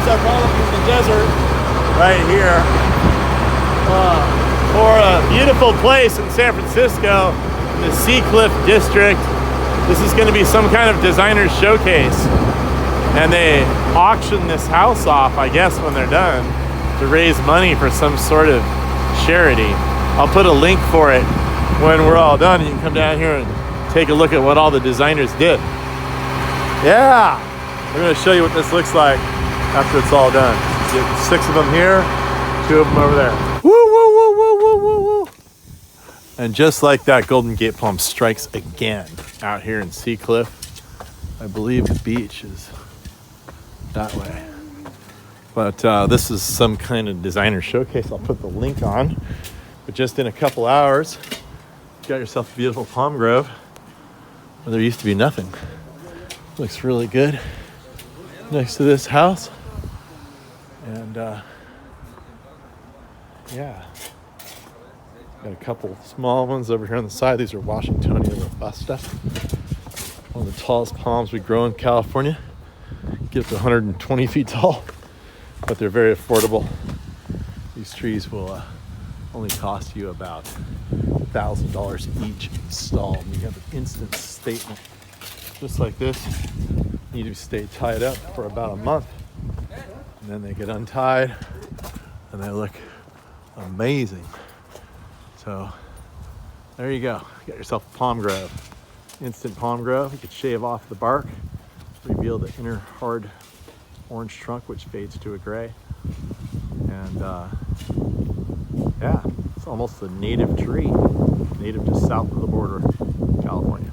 I brought up in the desert right here for a beautiful place in San Francisco, in the Sea Cliff district. This is going to be some kind of designer's showcase, and they auction this house off, I guess, when they're done, to raise money for some sort of charity. I'll put a link for it when we're all done. You can come down here and take a look at what all the designers did. Yeah, we're going to show you what this looks like after it's all done. Get 6 of them here, 2 of them over there. Woo, woo, woo, woo, woo, woo, woo. And just like that, Golden Gate Palm strikes again out here in Sea Cliff. I believe the beach is that way. But this is some kind of designer showcase I'll put the link on. But just in a couple hours, you got yourself a beautiful palm grove where there used to be nothing. Looks really good next to this house. And yeah, got a couple small ones over here on the side. These are Washingtonia robusta, one of the tallest palms we grow in California. Get up to 120 feet tall, but they're very affordable. These trees will only cost you about $1,000 each installed. And you have an instant statement just like this. You need to stay tied up for about a month, and then they get untied and they look amazing. So there you go. Get yourself a palm grove. Instant palm grove. You could shave off the bark, reveal the inner hard orange trunk, which fades to a gray. And yeah, it's almost a native tree, native to south of the border, California.